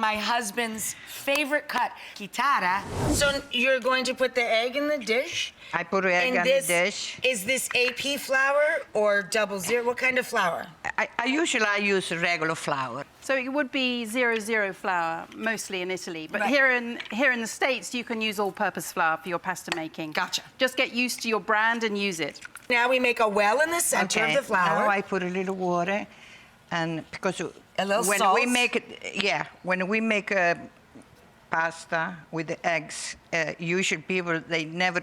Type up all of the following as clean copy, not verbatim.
my husband's favorite cut, Chitarra. So you're going to put the egg in the dish? I put egg on the dish. Is this AP flour or 00? What kind of flour? I usually use regular flour. So it would be 00 flour, mostly in Italy. But here in the States, you can use all-purpose flour for your pasta making. Gotcha. Just get used to your brand and use it. Now we make a well in the center of the flour. Now I put a little water, and because a little when salt. we make it, when we make pasta with the eggs, usually people they never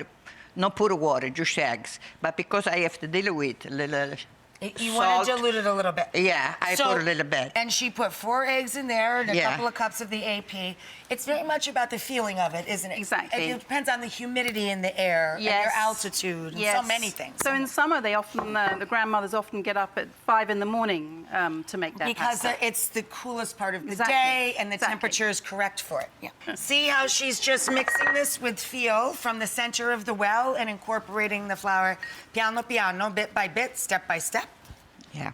not put water, just eggs. But because I have to dilute a little. You want to dilute it a little bit. Yeah, I put a little bit. And she put 4 eggs in there and a couple of cups of the AP. It's very much about the feeling of it, isn't it? Exactly. It depends on the humidity in the air and your altitude and so many things. So in summer, they often, the grandmothers often get up at 5 in the morning to make that pasta. Because it's the coolest part of the day and the temperature is correct for it. Yeah. See how she's just mixing this with feel from the center of the well and incorporating the flour piano piano, bit by bit, step by step. Yeah.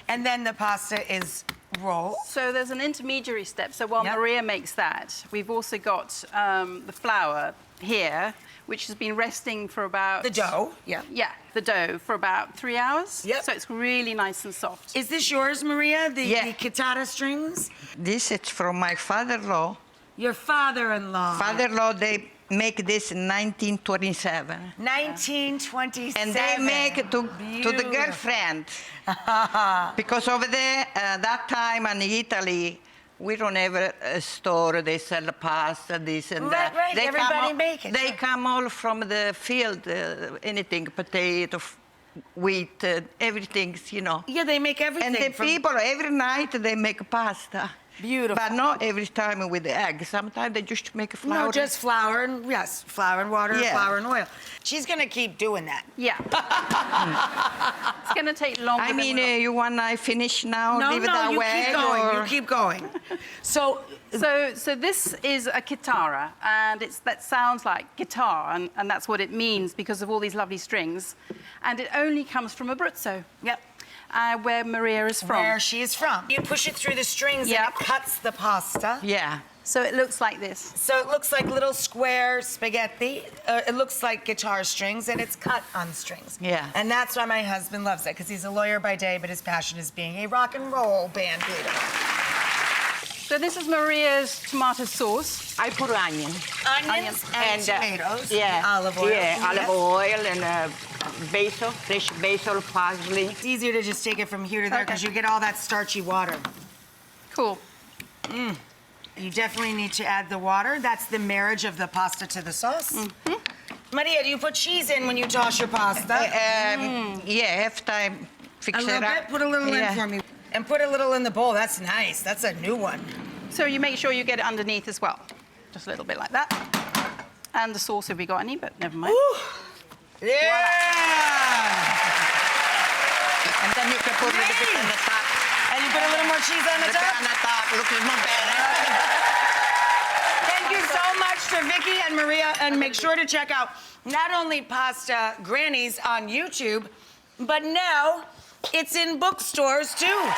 And then the pasta is rolled. So there's an intermediary step. So while Maria makes that, we've also got the flour here, which has been resting for about... The dough, Yeah, the dough for about 3 hours. Yep. So it's really nice and soft. Is this yours, Maria, the Chitarra strings? This is from my father-in-law. Your father-in-law. Father-in-law, they make this in 1927. 1927. And they make it to the girlfriend. Because over there, that time in Italy, we don't have a store. They sell pasta, this and that. Right, everybody make it. They come all from the field, anything, potato, wheat, everything, you know. Yeah, they make everything. And the people, every night, they make pasta. Beautiful. But not every time with the egg. Sometimes they just make flour. No, just flour and, flour and water, flour and oil. She's going to keep doing that. Yeah. It's going to take longer. I mean, you want I finish now? No, leave it that you way, keep going. or? You keep going. So this is a chitarra, and that sounds like guitar, and that's what it means because of all these lovely strings. And it only comes from Abruzzo. Yep. Where Maria is from. Where she is from. You push it through the strings and it cuts the pasta. Yeah. So it looks like this. So it looks like little square spaghetti. It looks like guitar strings, and it's cut on strings. Yeah. And that's why my husband loves it, because he's a lawyer by day, but his passion is being a rock and roll band leader. So this is Maria's tomato sauce. I put onions and tomatoes. Olive oil. Yeah, olive oil and basil, fresh basil, parsley. It's easier to just take it from here to there because you get all that starchy water. Cool. You definitely need to add the water. That's the marriage of the pasta to the sauce. Maria, do you put cheese in when you toss your pasta? Yeah, half time fix it up. A little bit? Put a little in for me. And put a little in the bowl. That's nice. That's a new one. So you make sure you get it underneath as well. Just a little bit like that. And the sauce, have we got any? But never mind. Ooh. Yeah! And then you can put a little bit on the top. And you put a little more cheese on the top? On the top, looking more better. Thank you so much to Vicky and Maria. And make sure to check out not only Pasta Grannies on YouTube, but now it's in bookstores too.